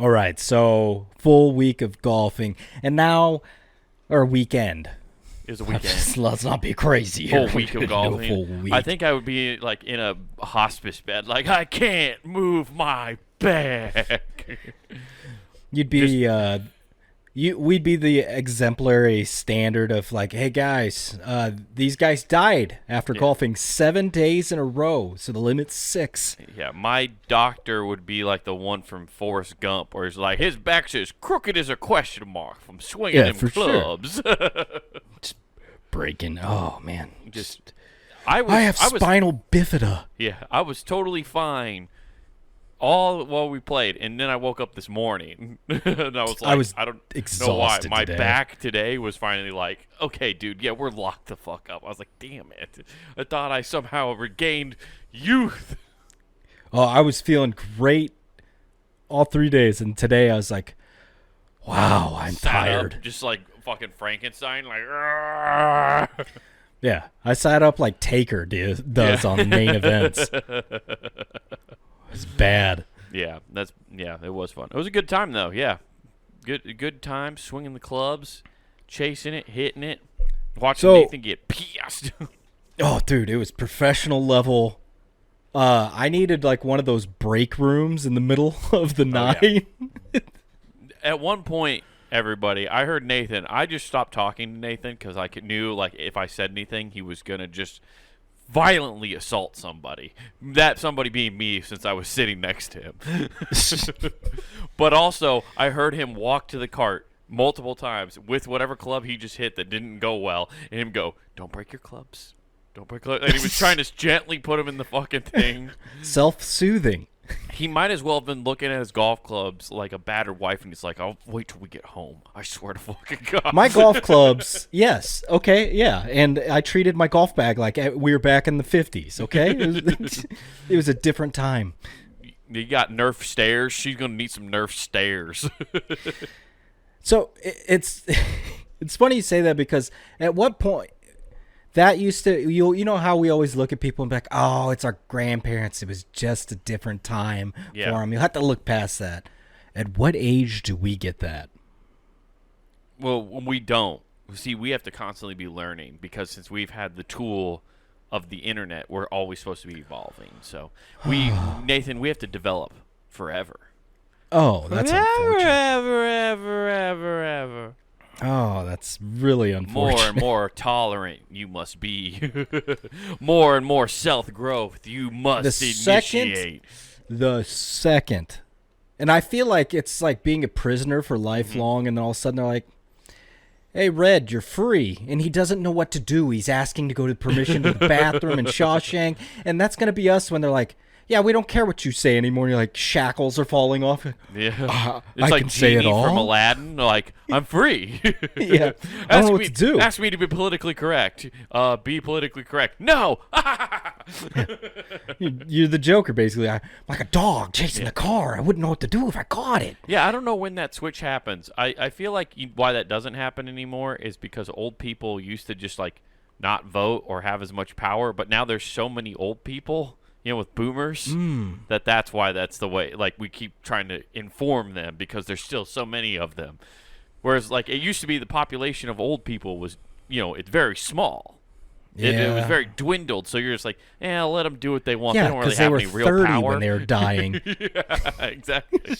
All right, so full week of golfing, and now, or weekend. It was a weekend. Let's not be crazy here. Full week of golfing. Full week. I think I would be like in a hospice bed, like I can't move my back. You'd be, we'd be the exemplary standard of like, hey guys, these guys died after golfing 7 days in a row, so the limit's 6. Yeah, my doctor would be like the one from Forrest Gump, where he's like, his back's as crooked as a question mark from swinging them clubs. Sure. Just breaking. Oh man, I have spinal bifida. Yeah, I was totally fine all while we played, and then I woke up this morning, and I was like, I don't know why. My back today was finally like, okay, dude, yeah, we're locked the fuck up. I was like, damn it. I thought I somehow regained youth. Oh, I was feeling great all 3 days, and today I was like, wow, I'm tired. Just like fucking Frankenstein, like, yeah, I sat up like Taker does on main events. It's bad. Yeah, it was fun. It was a good time though. Yeah, good time swinging the clubs, chasing it, hitting it, watching Nathan get pissed. Oh, dude, it was professional level. I needed like one of those break rooms in the middle of the nine. Yeah. At one point, everybody, I heard Nathan. I just stopped talking to Nathan because I knew like if I said anything, he was gonna just violently assault somebody. That somebody being me, since I was sitting next to him. But also, I heard him walk to the cart multiple times with whatever club he just hit that didn't go well, and him go, "Don't break your clubs. Don't break clubs." And he was trying to gently put him in the fucking thing. Self-soothing. He might as well have been looking at his golf clubs like a battered wife, and he's like, "I'll wait till we get home. I swear to fucking God." My golf clubs, yes, okay, yeah, and I treated my golf bag like we were back in the 50s, okay? It was a different time. You got Nerf stairs. She's going to need some Nerf stairs. So it's funny you say that because at what point that used to, you know how we always look at people and be like, oh, it's our grandparents. It was just a different time for them. You'll have to look past that. At what age do we get that? Well, we don't. See, we have to constantly be learning because since we've had the tool of the internet, we're always supposed to be evolving. So Nathan, we have to develop forever. Oh, that's unfortunate. Ever. Oh, that's really unfortunate. More and more tolerant you must be. More and more self-growth you must initiate. The second. And I feel like it's like being a prisoner for lifelong, and then all of a sudden they're like, hey, Red, you're free. And he doesn't know what to do. He's asking to go to permission to the bathroom in Shawshank. And that's going to be us when they're like, yeah, we don't care what you say anymore. You're like, shackles are falling off. Yeah. It's I like can say it Genie all. from Aladdin. Like, I'm free. Yeah. I don't know what to do. Ask me to be politically correct. Be politically correct. No. You're the Joker, basically. I'm like a dog chasing the car. I wouldn't know what to do if I caught it. Yeah, I don't know when that switch happens. I feel like why that doesn't happen anymore is because old people used to just, like, not vote or have as much power. But now there's so many old people, you know, with boomers, that's why that's the way. Like, we keep trying to inform them because there's still so many of them. Whereas, like, it used to be the population of old people was, you know, it's very small. Yeah. It was very dwindled. So you're just like, let them do what they want. Yeah, they don't really they have were any real 30 power. when they were dying. Yeah, exactly.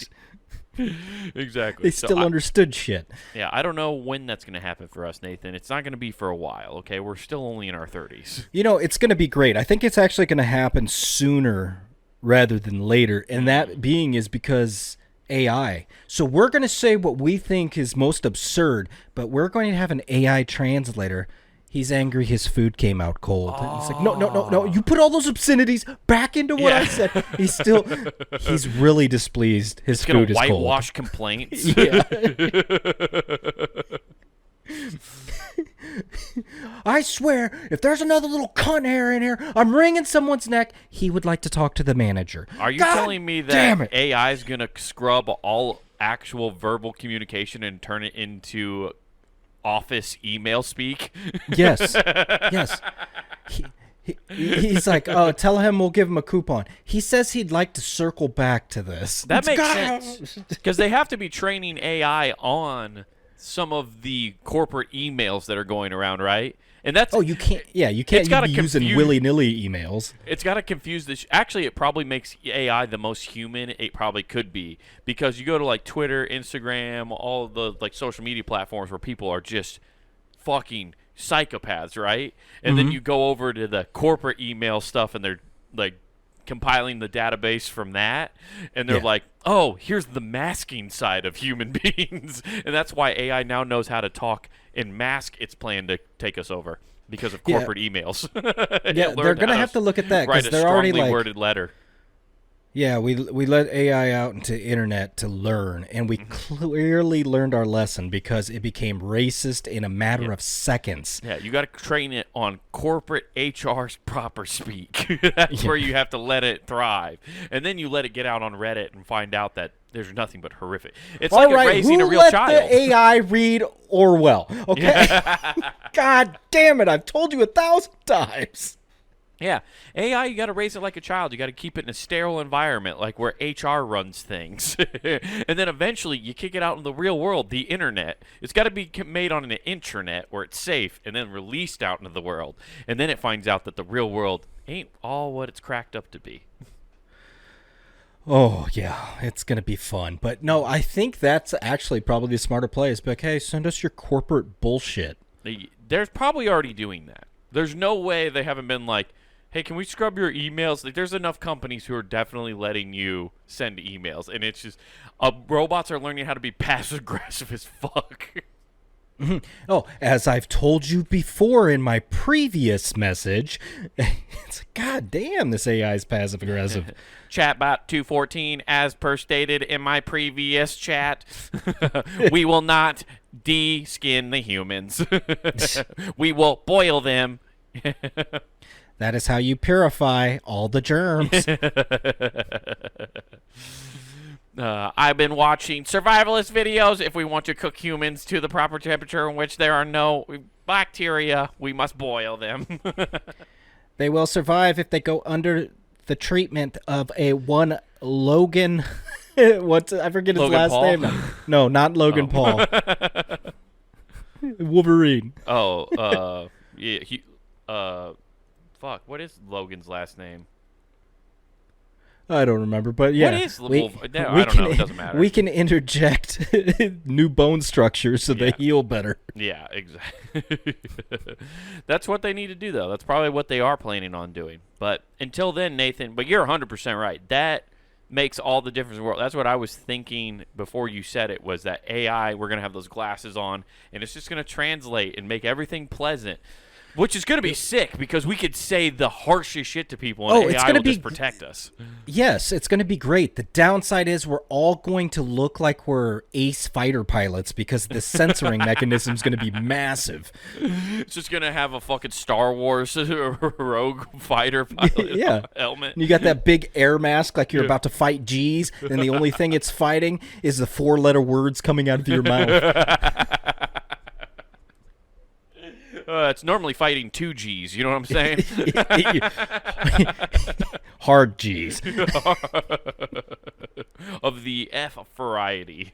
Exactly. They still understood shit. Yeah, I don't know when that's going to happen for us, Nathan. It's not going to be for a while, okay? We're still only in our 30s. You know, it's going to be great. I think it's actually going to happen sooner rather than later, and that being is because AI. So we're going to say what we think is most absurd, but we're going to have an AI translator. He's angry his food came out cold. And he's like, no. You put all those obscenities back into what I said. He's really displeased. His food is cold. Whitewash complaints. Yeah. I swear, if there's another little cunt hair in here, I'm wringing someone's neck. He would like to talk to the manager. Are you telling me that AI is going to scrub all actual verbal communication and turn it into office email speak? Yes. He's like, oh, tell him we'll give him a coupon. He says he'd like to circle back to this. That makes sense because they have to be training AI on some of the corporate emails that are going around, right? And that's you can't. Yeah, you can't be using willy-nilly emails. It's got to confuse this. Actually, it probably makes AI the most human it probably could be because you go to like Twitter, Instagram, all of the like social media platforms where people are just fucking psychopaths, right? And then you go over to the corporate email stuff and they're like compiling the database from that and they're like, oh, here's the masking side of human beings. And that's why AI now knows how to talk and mask its plan to take us over because of corporate emails. Yeah, they're gonna have to look at that because they're already like worded letter. Yeah, we let AI out into internet to learn, and we clearly learned our lesson because it became racist in a matter of seconds. Yeah, you got to train it on corporate HR's proper speak. That's where you have to let it thrive, and then you let it get out on Reddit and find out that there's nothing but horrific. It's like raising a real child. Who let the AI read Orwell? Okay, God damn it! I've told you 1,000 times. Yeah, AI, you got to raise it like a child. You got to keep it in a sterile environment, like where HR runs things. And then eventually you kick it out in the real world, the internet. It's got to be made on an intranet where it's safe and then released out into the world. And then it finds out that the real world ain't all what it's cracked up to be. Oh, yeah, it's going to be fun. But no, I think that's actually probably the smarter play is, like, hey, send us your corporate bullshit. They're probably already doing that. There's no way they haven't been like, hey, can we scrub your emails? Like, there's enough companies who are definitely letting you send emails, and it's just robots are learning how to be passive aggressive as fuck. Oh, as I've told you before in my previous message, it's like, God damn, this AI is passive aggressive. Chatbot 214, as per stated in my previous chat, we will not de-skin the humans. We will boil them. That is how you purify all the germs. I've been watching survivalist videos. If we want to cook humans to the proper temperature in which there are no bacteria, we must boil them. They will survive if they go under the treatment of a one Logan. I forget his last name. No, not Logan Paul. Wolverine. Oh, yeah. Fuck, what is Logan's last name? I don't remember, but yeah. What is I don't know. It doesn't matter. We can interject new bone structures so they heal better. Yeah, exactly. That's what they need to do, though. That's probably what they are planning on doing. But until then, Nathan, but you're 100% right. That makes all the difference in the world. That's what I was thinking before you said it, was that AI, we're going to have those glasses on, and it's just going to translate and make everything pleasant. Which is going to be sick because we could say the harshest shit to people and AI will just protect us. Yes, it's going to be great. The downside is we're all going to look like we're ace fighter pilots because the censoring mechanism is going to be massive. It's just going to have a fucking Star Wars rogue fighter pilot helmet. You got that big air mask like you're about to fight G's, and the only thing it's fighting is the 4-letter words coming out of your mouth. It's normally fighting 2 G's, you know what I'm saying? Hard G's. Of the F variety.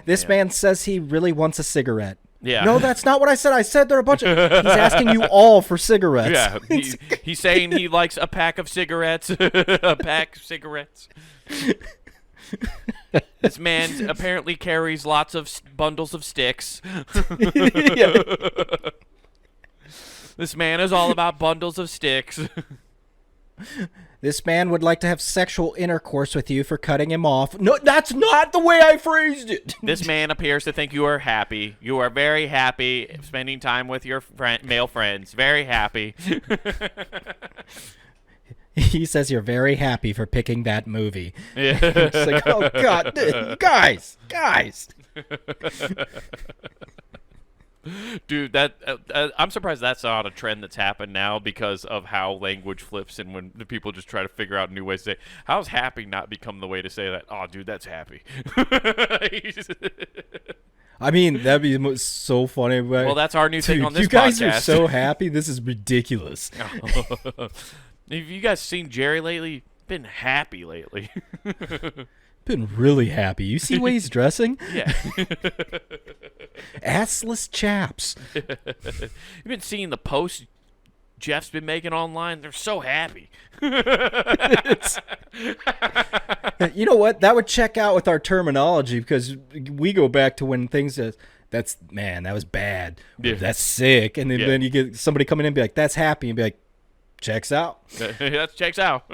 This man says he really wants a cigarette. Yeah. No, that's not what I said. I said there are a bunch of... He's asking you all for cigarettes. Yeah, he's saying he likes a pack of cigarettes. A pack of cigarettes. This man apparently carries lots of bundles of sticks. This man is all about bundles of sticks. This man would like to have sexual intercourse with you for cutting him off. No, that's not the way I phrased it. This man appears to think you are happy. You are very happy spending time with your male friends. Very happy. He says you're very happy for picking that movie. Yeah. It's like, oh, God. Guys. Dude, I'm surprised that's not a trend that's happened now because of how language flips and when the people just try to figure out new ways to say, how's happy not become the way to say that? Oh, dude, that's happy. I mean, that'd be so funny. But, Well, that's our new thing dude, on this you guys podcast. are so happy. This is ridiculous. Have you guys seen Jerry lately? Been happy lately. Been really happy. You see the way he's dressing? Yeah. Assless chaps. You've been seeing the posts Jeff's been making online? They're so happy. You know what? That would check out with our terminology because we go back to when things that's man, that was bad. Yeah. That's sick. And then you get somebody coming in and be like, that's happy, and be like, checks out. That checks out.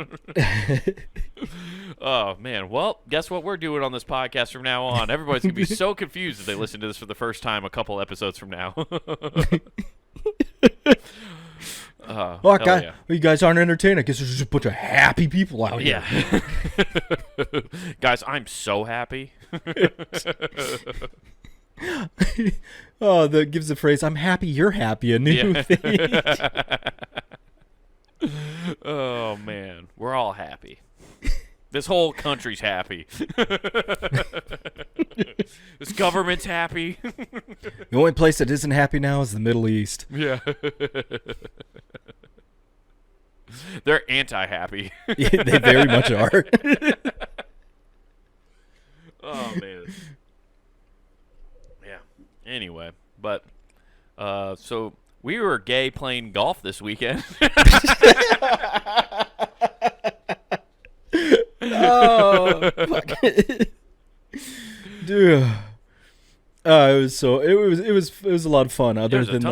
Oh, man. Well, guess what we're doing on this podcast from now on? Everybody's going to be so confused if they listen to this for the first time a couple episodes from now. Oh, God, yeah. you guys aren't entertained. I guess there's just a bunch of happy people out here. Yeah. Guys, I'm so happy. Oh, that gives the phrase, I'm happy you're happy, a new thing. Oh, man. We're all happy. This whole country's happy. This government's happy. The only place that isn't happy now is the Middle East. Yeah. They're anti-happy. Yeah, they very much are. Oh, man. Yeah. Anyway, but so we were gay playing golf this weekend. Oh, fuck. Dude. It was a lot of fun. Other than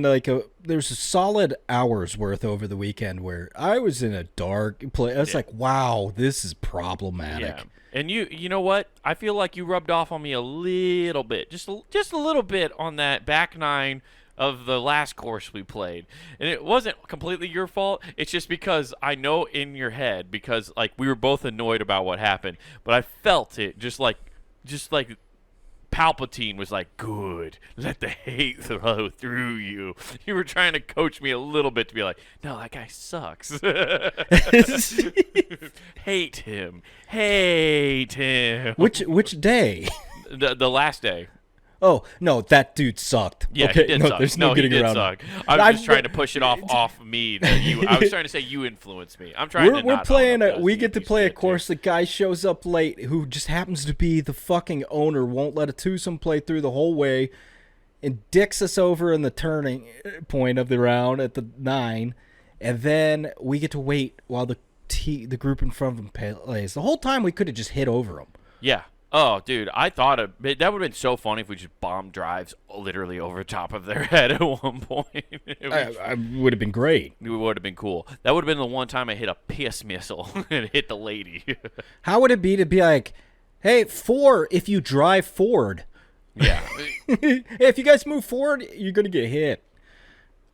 there's a solid hour's worth over the weekend where I was in a dark place. I was like, wow, this is problematic. Yeah. And you know what? I feel like you rubbed off on me a little bit, just a little bit on that back nine of the last course we played. And it wasn't completely your fault. It's just because I know in your head, because like we were both annoyed about what happened, but I felt it just like Palpatine was like, good, let the hate flow through you. You were trying to coach me a little bit to be like, no, that guy sucks. Hate him. Which day? The last day. Oh, no, that dude sucked. Yeah, okay, he did no, suck. There's no getting he did around suck. it. I was just trying to push it off me. I was trying to say you influenced me. I'm trying to We're not playing own up we those get to piece play of a shit, course. The guy shows up late who just happens to be the fucking owner, won't let a twosome play through the whole way, and dicks us over in the turning point of the round at the 9, and then we get to wait while the group in front of him plays. The whole time we could have just hit over him. Yeah. Oh, dude, I thought that would have been so funny if we just bombed drives literally over top of their head at one point. I would have been great. It would have been cool. That would have been the one time I hit a piss missile and hit the lady. How would it be to be like, hey, 4 if you drive forward? Yeah. Hey, if you guys move forward, you're going to get hit.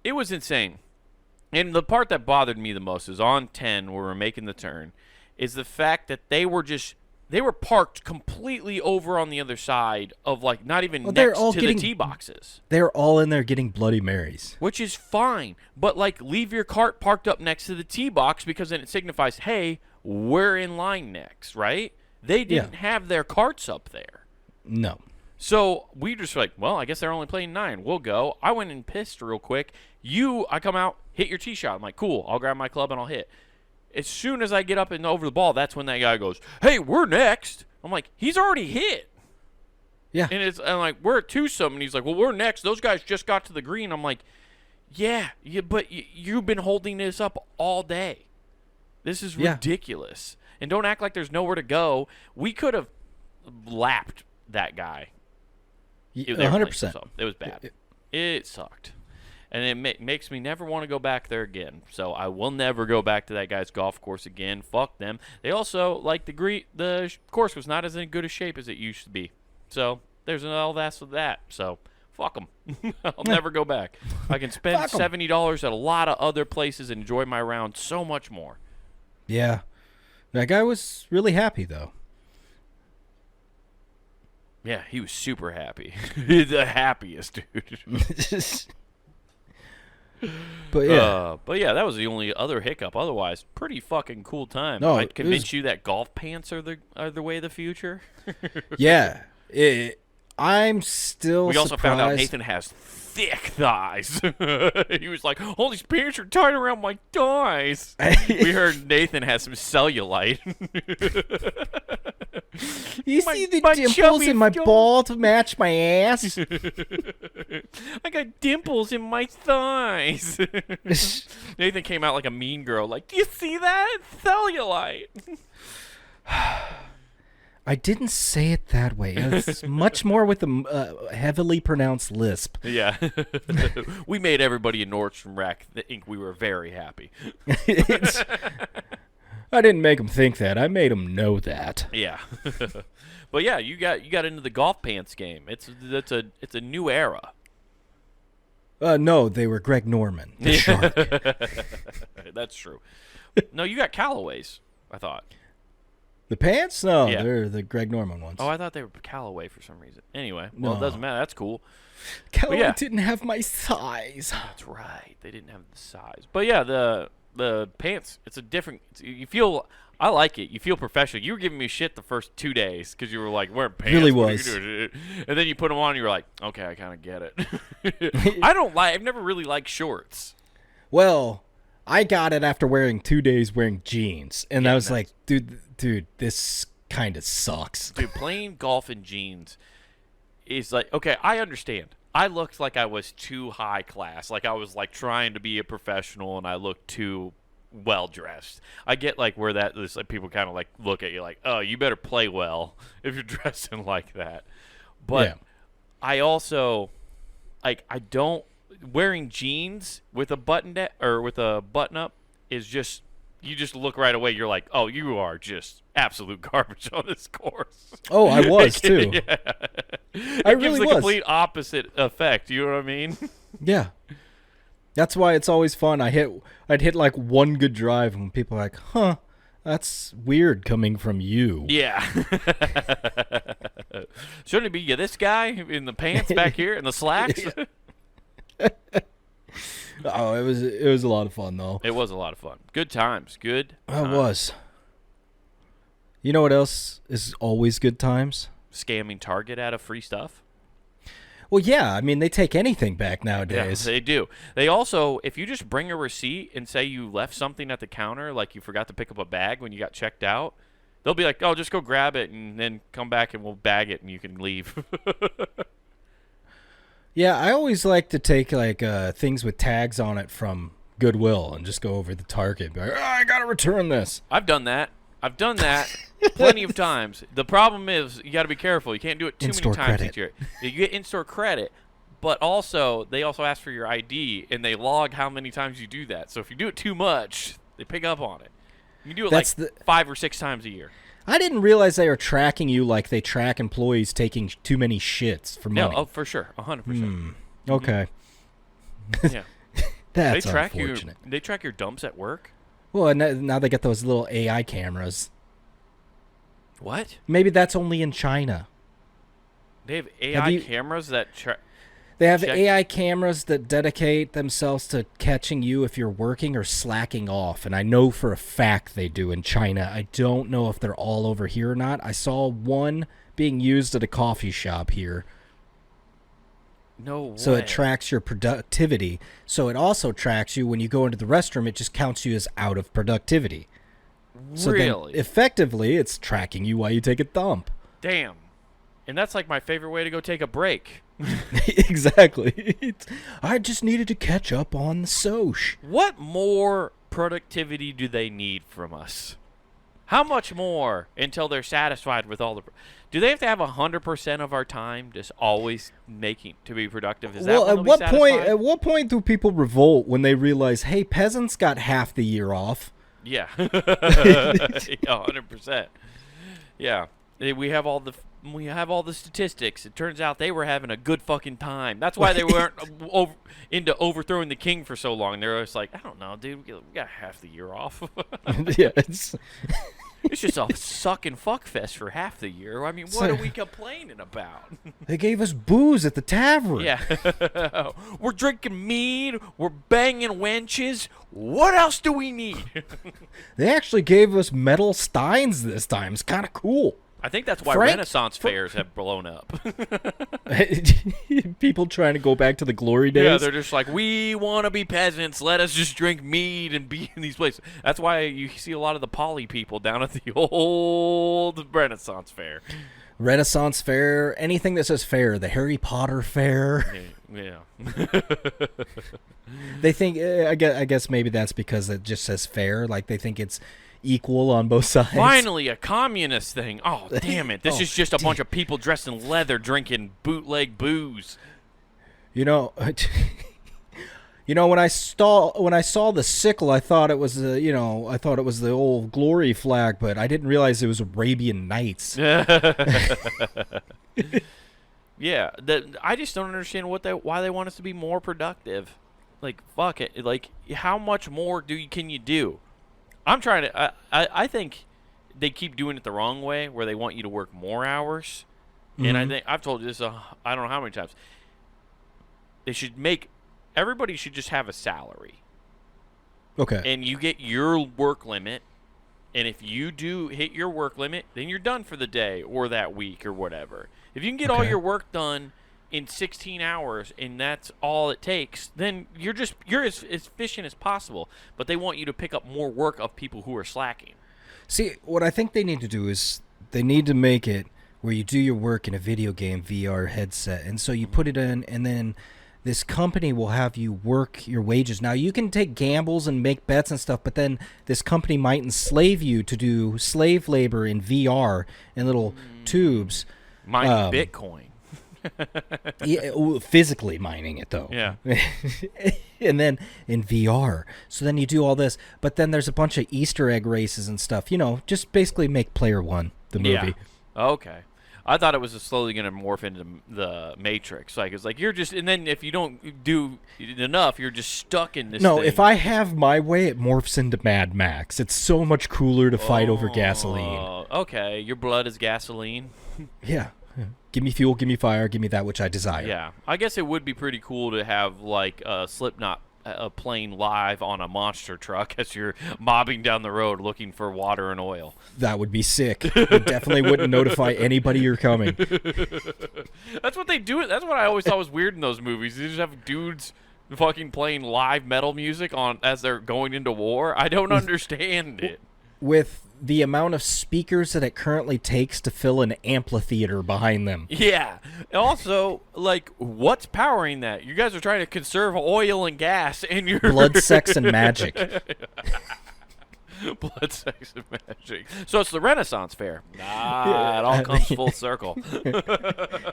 It was insane. And the part that bothered me the most is on 10 where we're making the turn is the fact that they were parked completely over on the other side of, like, not even next to the tee boxes. They're all in there getting Bloody Marys. Which is fine. But, like, leave your cart parked up next to the tee box because then it signifies, hey, we're in line next, right? They didn't have their carts up there. No. So we just were like, well, I guess they're only playing 9. We'll go. I went and pissed real quick. I come out, hit your tee shot. I'm like, cool, I'll grab my club and I'll hit. As soon as I get up and over the ball, that's when that guy goes, hey, we're next. I'm like, he's already hit. Yeah. And I'm like, we're at twosome. And he's like, well, we're next. Those guys just got to the green. I'm like, yeah but you've been holding this up all day. This is ridiculous. And don't act like there's nowhere to go. We could have lapped that guy. 100%. It was bad. It sucked. And it makes me never want to go back there again. So I will never go back to that guy's golf course again. Fuck them. They also, like, the course was not as in good a shape as it used to be. So there's all that's with that. So fuck them. I'll never go back. I can spend $70 at a lot of other places and enjoy my round so much more. Yeah. That guy was really happy, though. Yeah, he was super happy. The happiest dude. But yeah, that was the only other hiccup. Otherwise, pretty fucking cool time. No, I'd convince you that golf pants are the way of the future. Yeah. I'm still We also surprised. found out Nathan has thick thighs. He was like, "All these pants are tied around my thighs." We heard Nathan has some cellulite. You My- see the my dimples chubby in my jaw. ball to match my ass? I got dimples in my thighs. Nathan came out like a mean girl. Like, do you see that? It's cellulite. I didn't say it that way. It's much more with a heavily pronounced lisp. Yeah. We made everybody in Nordstrom Rack think we were very happy. I didn't make them think that. I made them know that. Yeah. But yeah, you got into the golf pants game. It's a new era. No, they were Greg Norman, the shark. That's true. No, you got Callaways, I thought. The pants? No, Yeah. they're the Greg Norman ones. Oh, I thought they were Callaway for some reason. Anyway, well, No. it doesn't matter. That's cool. Callaway yeah. didn't have my size. That's right. They didn't have the size. But yeah, the pants. It's a different. You feel. I like it. You feel professional. You were giving me shit the first 2 days because you were like wearing pants. Really what are you was. doing? And then you put them on. and You were like, okay, I kind of get it. I've never really liked shorts. Well, I got it after wearing 2 days wearing jeans, and I was like, dude, this kind of sucks. Dude, playing golf in jeans is like, okay, I understand. I looked like I was too high class. Like I was like trying to be a professional and I looked too well dressed. I get like where that is like people kind of like look at you like, oh, you better play well if you're dressing like that. But Yeah. I also like I don't wearing jeans with a button or with a button up is just you just look right away. You're like, oh, you are just absolute garbage on this course. Oh, I was too. Yeah. I It gives really the was. complete opposite effect. You know what I mean? Yeah. That's why it's always fun. I'd hit like one good drive and people are like, huh, that's weird coming from you. Yeah. Shouldn't it be you, this guy in the pants back here and the slacks? Oh, it was a lot of fun though. It was a lot of fun. Good times. Good. It was. You know what else is always good times? Scamming Target out of free stuff. Well, yeah. I mean, they take anything back Yeah, nowadays. they do. They also, if you just bring a receipt and say you left something at the counter, like you forgot to pick up a bag when you got checked out, they'll be like, oh, just go grab it and then come back and we'll bag it and you can leave. Yeah, I always like to take like things with tags on it from Goodwill and just go over to Target and be like, oh, I gotta return this. I've done that. Plenty of times. The problem is you got to be careful. You can't do it too In-store many times credit. each year. You get in-store credit, but also they also ask for your ID and they log how many times you do that. So if you do it too much, they pick up on it. You do it That's like 5 or 6 times a year. I didn't realize they were tracking you like they track employees taking too many shits for money. No, oh, for sure, 100%. Okay. Yeah, That's they track unfortunate. They track your dumps at work. Well, and now they get those little AI cameras. What? Maybe that's only in China. They have AI you- cameras that They have check- AI cameras that dedicate themselves to catching you if you're working or slacking off. And I know for a fact they do in China. I don't know if they're all over here or not. I saw one being used at a coffee shop here. No way. So it tracks your productivity. So it also tracks you when you go into the restroom. It just counts you as out of productivity. So Really? then effectively, it's tracking you while you take a dump. Damn. And that's like my favorite way to go take a break. Exactly. I just needed to catch up on the soch. What more productivity do they need from us? How much more until they're satisfied with all the? Do they have to have 100% of our time just always making to be productive? Is that Well, when at they'll be what point? satisfied? At what point do people revolt when they realize, hey, peasants got half the year off? Yeah, 100%. Yeah, we have all the statistics. It turns out they were having a good fucking time. That's why they weren't into overthrowing the king for so long. They're just like, I don't know, dude. We got half the year off. Yeah, it's It's just a suck and fuck fest for half the year. I mean, what are we complaining about? they gave us booze at the tavern. Yeah. We're drinking mead. We're banging wenches. What else do we need? They actually gave us metal steins this time. It's kind of cool. I think that's why Frank- Renaissance fairs have blown up. People trying to go back to the glory days. Yeah, they're just like, we want to be peasants. Let us just drink mead and be in these places. That's why you see a lot of the poly people down at the old Renaissance fair. Renaissance fair, anything that says fair, the Harry Potter fair. Yeah. They think, I guess maybe that's because it just says fair. Like they think it's equal on both sides. Finally, a communist thing. Oh, damn it. This Oh, is just a bunch of people dressed in leather drinking bootleg booze. You know, when I saw the sickle, I thought it was the old glory flag, but I didn't realize it was Arabian Nights. Yeah, I just don't understand why they want us to be more productive. Like, fuck it. Like, how much more can you do? I'm trying to. I think they keep doing it the wrong way, where they want you to work more hours. And I think I've told you this. I don't know how many times. They should everybody should just have a salary. Okay. And you get your work limit. And if you do hit your work limit, then you're done for the day or that week or whatever. If you can get all your work done in 16 hours and that's all it takes, then you're as efficient as possible. But they want you to pick up more work of people who are slacking. See, what I think they need to do is they need to make it where you do your work in a video game VR headset. And so you put it in, and then this company will have you work your wages. Now, you can take gambles and make bets and stuff, but then this company might enslave you to do slave labor in VR in little tubes. Mining Bitcoin. Yeah, physically mining it, though. Yeah. And then in VR. So then you do all this, but then there's a bunch of Easter egg races and stuff. You know, just basically make Player One, the movie. Yeah. Okay. I thought it was slowly going to morph into the Matrix. Like, it's like you're just, and then if you don't do enough, you're just stuck in this No, thing. if I have my way, it morphs into Mad Max. It's so much cooler to fight over gasoline. Okay. Your blood is gasoline. Yeah. Give me fuel, give me fire, give me that which I desire. Yeah. I guess it would be pretty cool to have, like, a Slipknot playing live on a monster truck as you're mobbing down the road looking for water and oil. That would be sick. It definitely wouldn't notify anybody you're coming. That's what they do. That's what I always thought was weird in those movies. They just have dudes fucking playing live metal music as they're going into war. I don't understand it. With the amount of speakers that it currently takes to fill an amphitheater behind them. Yeah. Also, like, what's powering that? You guys are trying to conserve oil and gas, and you're Blood, sex, and magic. Blood, sex, and magic. So it's the Renaissance fair. Nah, it all comes full circle.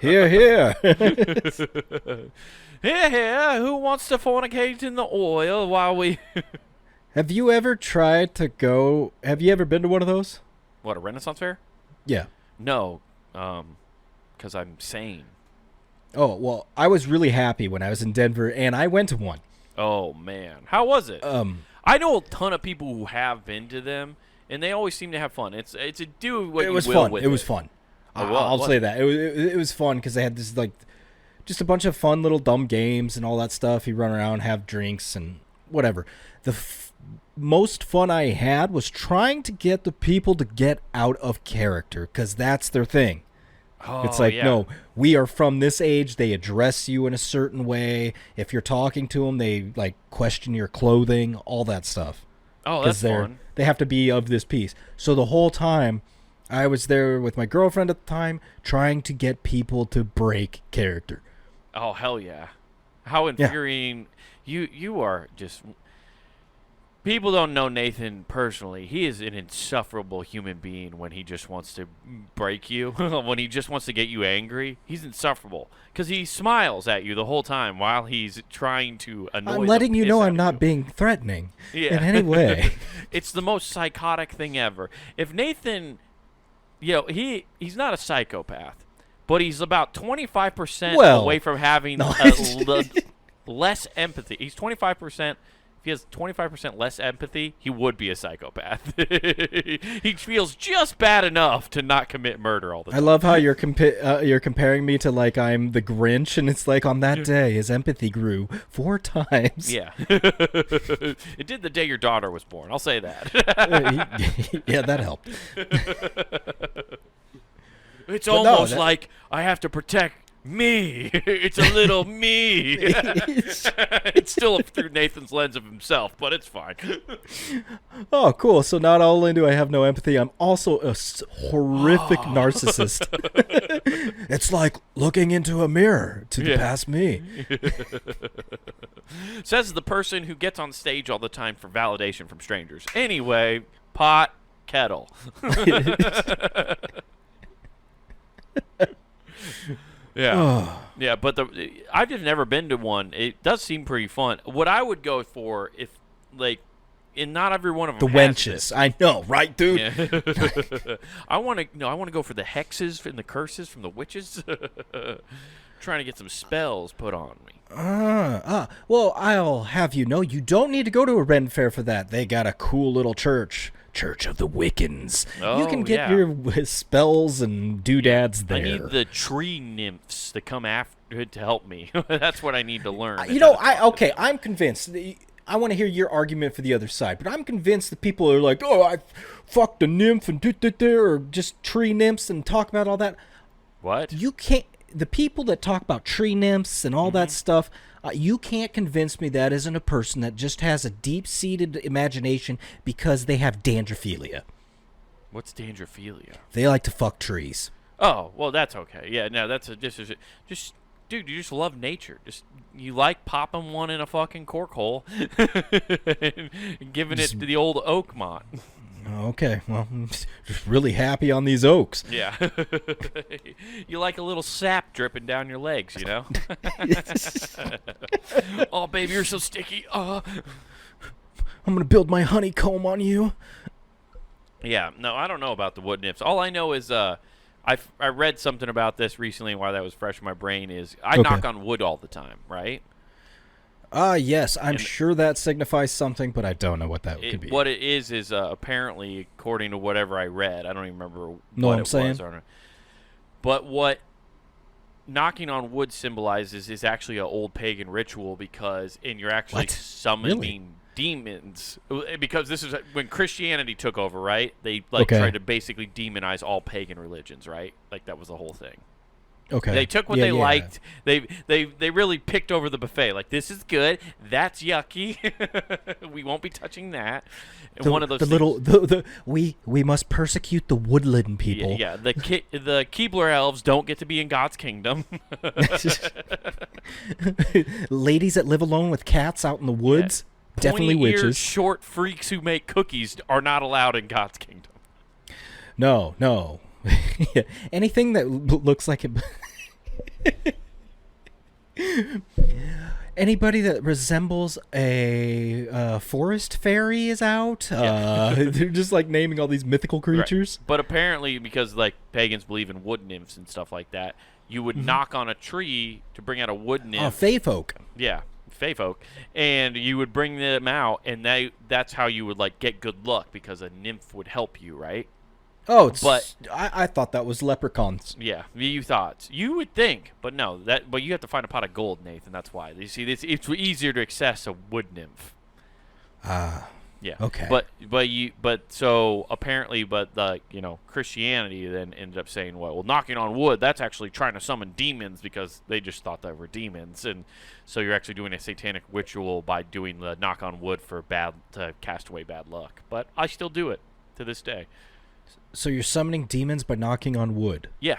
Here, here. Here, who wants to fornicate in the oil while we... Have you ever tried to go... Have you ever been to one of those? What, a Renaissance fair? Yeah. No, because I'm sane. Oh, well, I was really happy when I was in Denver, and I went to one. Oh, man. How was it? I know a ton of people who have been to them, and they always seem to have fun. It's a do what you will fun. with it. Was fun. Oh, I'll say that. It was fun because they had this, like, just a bunch of fun little dumb games and all that stuff. You run around, have drinks, and whatever. The most fun I had was trying to get the people to get out of character, because that's their thing. Oh, it's like, yeah. no, we are from this age. They address you in a certain way. If you're talking to them, they like question your clothing, all that stuff. Oh, that's fun. They have to be of this piece. So the whole time, I was there with my girlfriend at the time, trying to get people to break character. Oh, hell yeah. How infuriating. You are just... People don't know Nathan personally. He is an insufferable human being when he just wants to break you, when he just wants to get you angry. He's insufferable because he smiles at you the whole time while he's trying to annoy you. I'm letting you know I'm not being threatening in any way. It's the most psychotic thing ever. If Nathan, he's not a psychopath, but he's about 25% away from having less empathy. He's 25%. If he has 25% less empathy, he would be a psychopath. He feels just bad enough to not commit murder all the time. I love how you're comparing me to, like, I'm the Grinch, and it's like on that day his empathy grew 4 times. Yeah. It did the day your daughter was born. I'll say that. Yeah, that helped. It's But no, almost like I have to protect me. It's a little me. It's still through Nathan's lens of himself, but it's fine. Oh, cool. So not only do I have no empathy, I'm also a horrific narcissist. It's like looking into a mirror to the past me. Says the person who gets on stage all the time for validation from strangers. Anyway, pot, kettle. Yeah. Yeah, but I've just never been to one. It does seem pretty fun. What I would go for if, like, and not every one of them The has wenches. this. I know, right, dude? Yeah. I want to go for the hexes and the curses from the witches. Trying to get some spells put on me. Well, I'll have you know, you don't need to go to a Ren Fair for that. They got a cool little church. Church of the Wiccans. Oh, you can get your spells and doodads there. I need the tree nymphs to come after to help me. That's what I need to learn. I'm convinced. I want to hear your argument for the other side, but I'm convinced that people are like, oh, I fucked a nymph and or just tree nymphs and talk about all that. What? You can't. The people that talk about tree nymphs and all that stuff, you can't convince me that isn't a person that just has a deep-seated imagination because they have dandrophilia. What's dandrophilia? They like to fuck trees. Oh, well, that's okay. Yeah, no, that's just dude, you just love nature. You like popping one in a fucking cork hole and giving it to the old oak mont. Okay, well, I'm just really happy on these oaks. Yeah. You like a little sap dripping down your legs, you know? Oh, baby, you're so sticky. I'm going to build my honeycomb on you. Yeah, no, I don't know about the wood nymphs. All I know is I read something about this recently, and why that was fresh in my brain is I knock on wood all the time, right? Yes, I'm sure that signifies something, but I don't know what that could be. What it is apparently, according to whatever I read, I don't even remember what it was. But what knocking on wood symbolizes is actually an old pagan ritual and you're actually summoning demons. Because this is when Christianity took over, right? They tried to basically demonize all pagan religions, right? Like that was the whole thing. Okay. They took what they liked. They really picked over the buffet. Like, this is good. That's yucky. We won't be touching that. And one of those we must persecute the woodland people. Yeah. The Keebler elves don't get to be in God's kingdom. Ladies that live alone with cats out in the woods, definitely Pointy-eared, witches. short freaks who make cookies are not allowed in God's kingdom. No. Anything that looks like it. Anybody that resembles a forest fairy is out. They're just like naming all these mythical creatures. Right. But apparently, because like pagans believe in wood nymphs and stuff like that, you would knock on a tree to bring out a wood nymph. Oh, fae folk. Yeah, fae folk, and you would bring them out, and that's how you would like get good luck because a nymph would help you, right? Oh, I thought that was leprechauns. Yeah, you thought. You would think, but no. But you have to find a pot of gold, Nathan. That's why. You see, it's easier to access a wood nymph. Yeah. Okay. So apparently, Christianity then ended up saying, well, knocking on wood, that's actually trying to summon demons because they just thought they were demons, and so you're actually doing a satanic ritual by doing the knock on wood to cast away bad luck. But I still do it to this day. So you're summoning demons by knocking on wood. Yeah.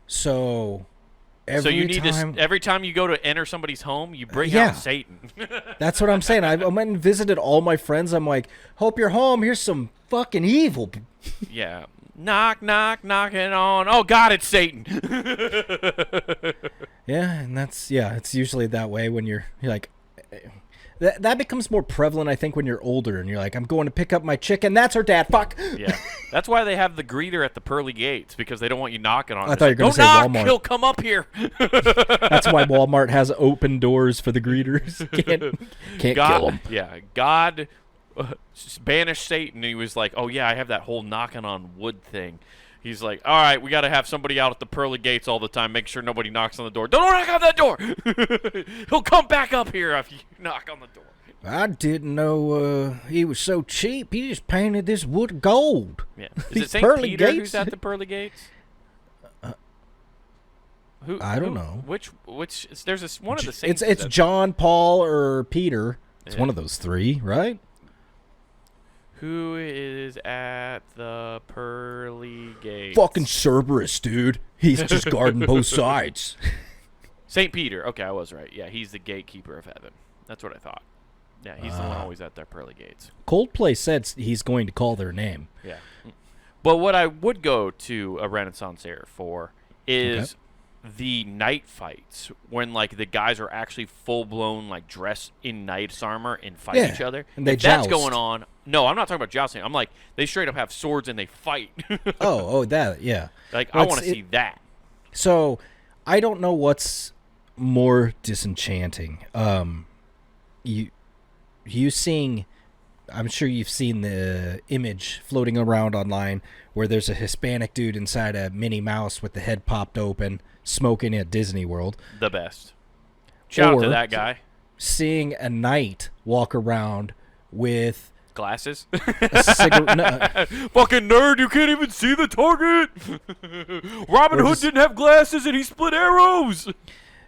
So every time you go to enter somebody's home, you bring out Satan. That's what I'm saying. I went and visited all my friends. I'm like, hope you're home. Here's some fucking evil. Yeah. Knock, knock, knocking on. Oh, God, it's Satan. Yeah, and it's usually that way when you're like... That becomes more prevalent, I think, when you're older and you're like, I'm going to pick up my chicken. That's her dad. Fuck. Yeah. That's why they have the greeter at the pearly gates, because they don't want you knocking on it. I thought you were going to say knock, Walmart. He'll come up here. That's why Walmart has open doors for the greeters. Can't kill them. Yeah. God banished Satan. And he was like, oh, yeah, I have that whole knocking on wood thing. He's like, all right, we got to have somebody out at the pearly gates all the time. Make sure nobody knocks on the door. Don't knock on that door. He'll come back up here if you knock on the door. I didn't know he was so cheap. He just painted this wood gold. Yeah. Is These it St. pearly Peter gates? who's at the pearly gates? Who? I don't know. Which? There's one of the saints. It's John, Paul, or Peter. It's Yeah. one of those three, right? Who is at the pearly gates? Fucking Cerberus, dude. He's just guarding both sides. St. Peter. Okay, I was right. Yeah, he's the gatekeeper of heaven. That's what I thought. Yeah, he's the one always at their pearly gates. Coldplay said he's going to call their name. Yeah. But what I would go to a Renaissance fair for is the night fights when like the guys are actually full blown like dressed in knight's armor and fight each other. And they if that's joust. going on. No, I'm not talking about jousting. I'm like they straight up have swords and they fight. That, yeah. Like Well, I want to see that. So, I don't know what's more disenchanting. You seeing, I'm sure you've seen the image floating around online where there's a Hispanic dude inside a Minnie Mouse with the head popped open, smoking at Disney World. The best. Shout out to Or that guy. Seeing a knight walk around with Glasses. a cigarette. Fucking nerd, you can't even see the target. Robin Hood didn't have glasses and he split arrows.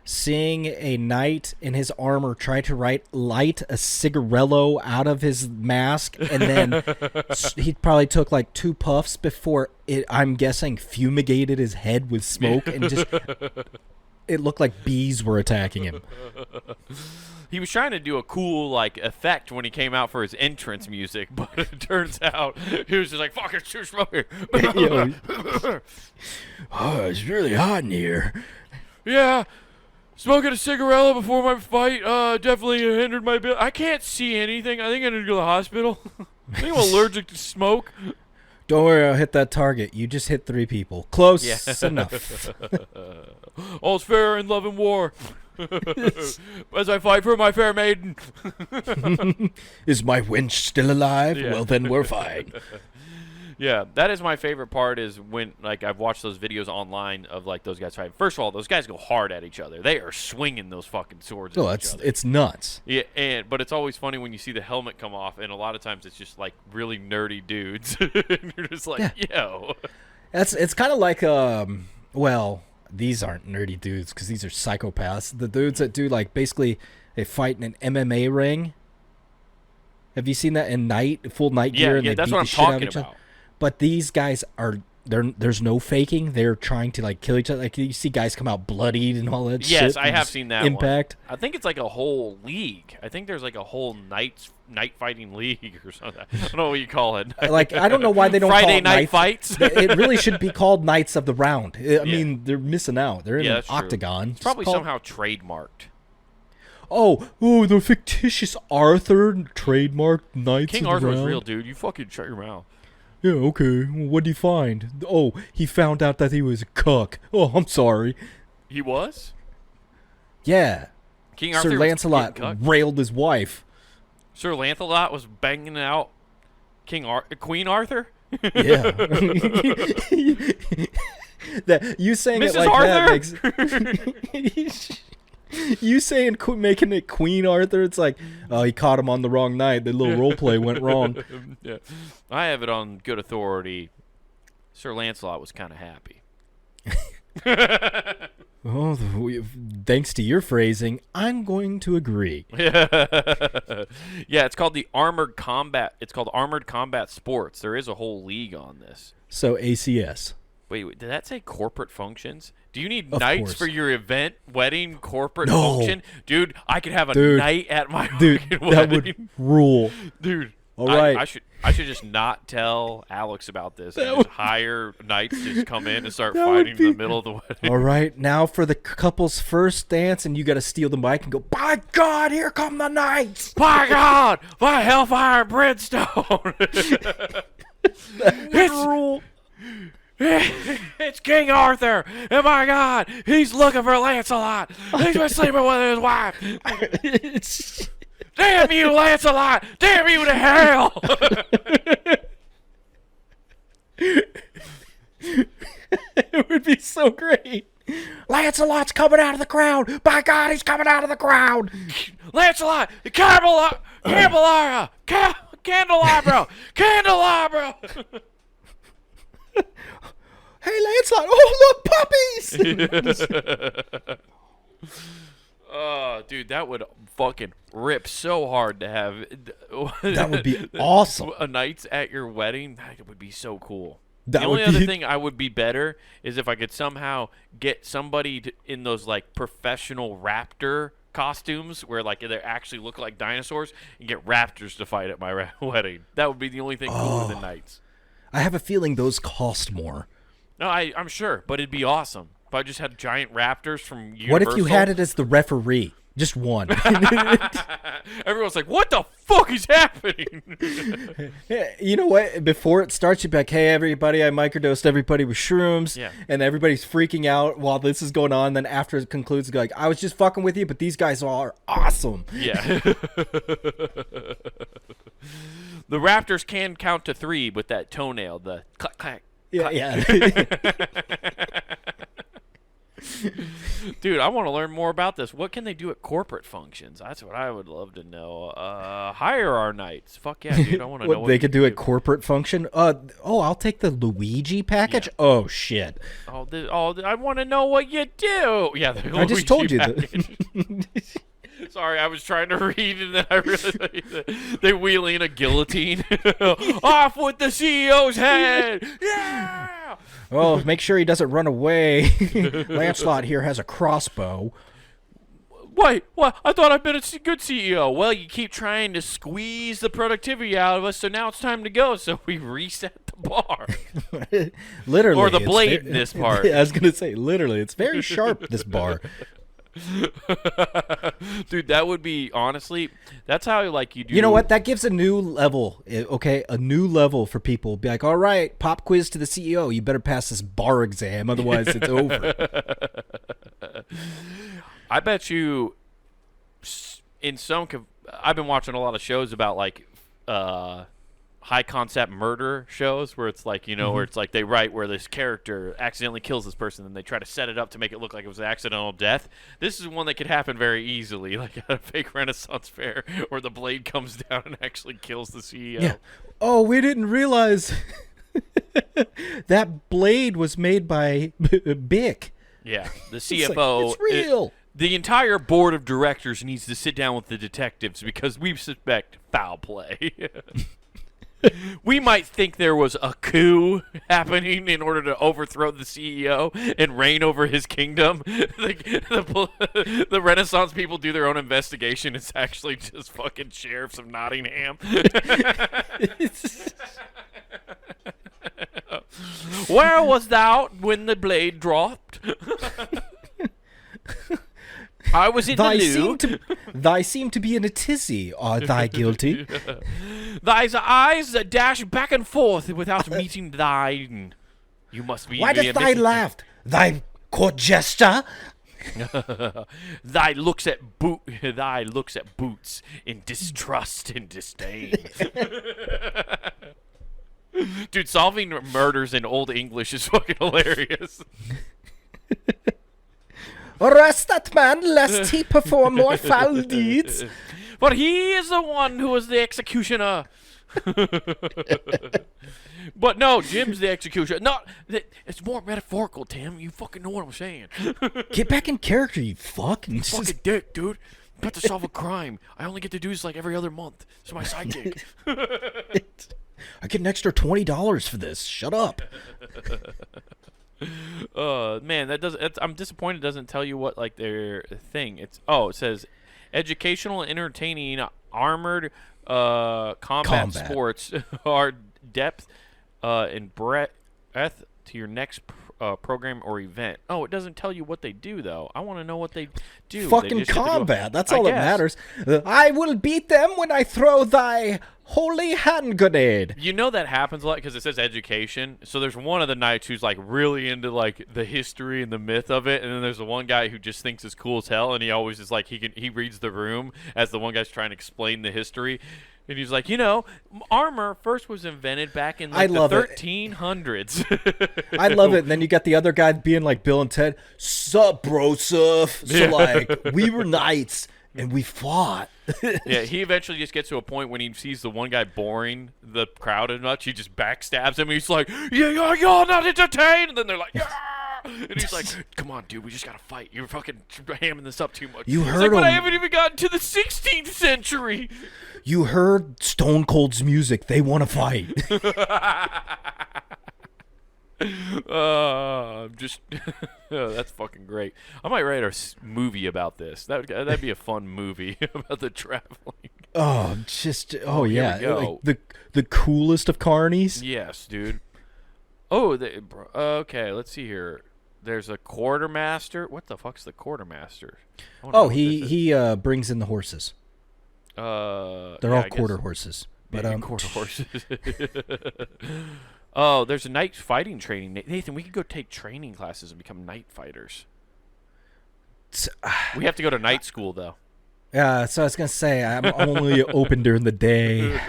Seeing a knight in his armor try to light a cigarello out of his mask, and then he probably took like 2 puffs before it, I'm guessing, fumigated his head with smoke, and just it looked like bees were attacking him. He was trying to do a cool like effect when he came out for his entrance music, but it turns out he was just like, "Fuck, it's too smoky." Oh, it's really hot in here. Yeah, smoking a cigarette before my fight definitely hindered my ability. I can't see anything. I think I need to go to the hospital. I think I'm allergic to smoke. Don't worry, I'll hit that target. You just hit 3 people. Close enough. All's fair in love and war. As I fight for my fair maiden. Is my wench still alive? Yeah. Well, then we're fine. Yeah, that is my favorite part is when, like, I've watched those videos online of, like, those guys fighting. First of all, those guys go hard at each other. They are swinging those fucking swords at each other. It's nuts. Yeah, but it's always funny when you see the helmet come off, and a lot of times it's just, like, really nerdy dudes. And you're just like, yo. It's kind of like, well, these aren't nerdy dudes because these are psychopaths. The dudes that do, like, basically they fight in an MMA ring. Have you seen that in full night gear? And Yeah, they that's beat what the I'm shit out of talking each other? about. But these guys there's no faking. They're trying to like kill each other. Like you see guys come out bloodied and all that shit. Yes, I from have just seen that impact. one. I think it's like a whole league. I think there's like a whole night fighting league or something. I don't know what you call it. Like I don't know why they don't call Friday it night fights. It really should be called Knights of the Round. I mean, they're missing out. They're in an that's true. octagon. It's probably somehow trademarked. Oh, the fictitious Arthur trademarked Knights King of Arthur the was Round. real, dude. You fucking shut your mouth. Yeah, okay. What did he find? Oh, he found out that he was a cuck. Oh, I'm sorry. He was? Yeah. King Arthur Sir was Lancelot getting cucked? railed his wife. Sir Lancelot was banging out Queen Arthur? Yeah. That you saying Mrs. it like Arthur? that makes you saying making it Queen Arthur. It's like, oh, he caught him on the wrong night. The little role play went wrong. Yeah. I have it on good authority. Sir Lancelot was kind of happy. Oh, thanks to your phrasing, I'm going to agree. Yeah, it's called the Armored Combat. It's called Armored Combat Sports. There is a whole league on this. So ACS. Wait, did that say corporate functions? Do you need Of knights course. for your event, wedding, corporate No. function? Dude, I could have a Dude. knight at my Dude, fucking that wedding. would rule. Dude, All right. I should just not tell Alex about this and just hire knights to just come in and start fighting in the middle of the wedding. All right, now for the couple's first dance, and you got to steal the mic and go, by God, here come the knights. By God, by hellfire and brimstone. Rule. It's King Arthur, and my God, he's looking for Lancelot. He's been sleeping with his wife. It's... Damn you, Lancelot! Damn you to hell! It would be so great. Lancelot's coming out of the crowd. By God, he's coming out of the crowd. Lancelot, Camelot, Candelabra, candelabra, candelabra. Hey, Lancelot! Oh, look, puppies! Oh, dude, that would fucking rip so hard to have. That would be awesome. A knights at your wedding. That would be so cool. That the only would other be- thing I would be better is if I could somehow get somebody in those like professional raptor costumes where like they actually look like dinosaurs and get raptors to fight at my wedding. That would be the only thing cooler than knights. I have a feeling those cost more. No, I'm sure, but it'd be awesome if I just had giant raptors from Universal. What if you had it as the referee? Just one. Everyone's like, "What the fuck is happening?" You know what? Before it starts, you'd be like, hey, everybody, I microdosed everybody with shrooms. Yeah. And everybody's freaking out while this is going on. Then after it concludes, like, I was just fucking with you, but these guys are awesome. Yeah. The raptors can count to 3 with that toenail, the clack clack. Yeah, yeah. Dude, I want to learn more about this. What can they do at corporate functions? That's what I would love to know. Hire our knights. Fuck yeah, dude. I want to know What what they you could do at corporate function? I'll take the Luigi package. Yeah. Oh, shit. I want to know what you do. Yeah, the I just Luigi told you package. that. Sorry, I was trying to read and then I realized they wheel in a guillotine. Off with the CEO's head! Yeah! Oh, make sure he doesn't run away. Lancelot here has a crossbow. Wait, what? I thought I'd been a good CEO. Well, you keep trying to squeeze the productivity out of us, so now it's time to go. So we reset the bar. Literally. Or the it's blade in this part. Yeah, I was going to say, literally. It's very sharp, this bar. Dude, that would be, honestly, that's how, like, you do. You know what? That gives a new level, okay? A new level for people. Be like, all right, pop quiz to the CEO. You better pass this bar exam, otherwise it's over. I bet you in some I've been watching a lot of shows about like high concept murder shows where it's like, you know, where it's like they write where this character accidentally kills this person and they try to set it up to make it look like it was an accidental death. This is one that could happen very easily, like at a fake Renaissance fair where the blade comes down and actually kills the CEO. Yeah. Oh, we didn't realize that blade was made by Bic. Yeah, the It's like, CFO. it's real. The entire board of directors needs to sit down with the detectives because we suspect foul play. We might think there was a coup happening in order to overthrow the CEO and reign over his kingdom. The Renaissance people do their own investigation. It's actually just fucking sheriffs of Nottingham. Where was thou when the blade dropped? I was in the loo. Thy seem to be in a tizzy. Are thy guilty? Thy eyes dash back and forth without meeting thine. You must be. Why does thy laugh? Thy court jester? Thy looks at boots in distrust and disdain. Dude, solving murders in Old English is fucking hilarious. Arrest that man, lest he perform more foul deeds. For he is the one who is the executioner. But no, Jim's the executioner. No, it's more metaphorical, Tim. You fucking know what I'm saying. Get back in character, you fuck. Fucking dick, dude. I'm about to solve a crime. I only get to do this like every other month. It's my side gig. I get an extra $20 for this. Shut up. Man, I'm disappointed it doesn't tell you what like their thing. It says educational and entertaining armored combat sports are depth and breadth to your next program or event. Oh, it doesn't tell you what they do though. I want to know what they do. Fucking combat. That's all that matters. I will beat them when I throw thy holy hand grenade. You know that happens a lot because it says education. So there's one of the knights who's like really into like the history and the myth of it, and then there's the one guy who just thinks it's cool as hell, and he always is like he reads the room as the one guy's trying to explain the history. And he's like, you know, armor first was invented back in like the 1300s. I love it. And then you got the other guy being like Bill and Ted. Sup, bro, sup. So like, we were knights. and we fought. Yeah, he eventually just gets to a point when he sees the one guy boring the crowd as much, he just backstabs him. He's like, yeah, you're not entertained. And then they're like, yeah. And he's like, come on, dude, we just got to fight. You're fucking hamming this up too much. You He's heard like, but I him. haven't even gotten to the 16th century. You heard Stone Cold's music. They want to fight. Just oh, that's fucking great. I might write a movie about this. That'd be a fun movie about the traveling. Oh here yeah, we go. like the coolest of carnies. Yes, dude. Oh, okay. Let's see here. There's a quartermaster. What the fuck's the quartermaster? He brings in the horses. They're all quarter horses. But quarter horses. Oh, there's a night fighting training. Nathan, we could go take training classes and become night fighters. We have to go to night school, though. Yeah, so I was gonna say I'm only open during the day.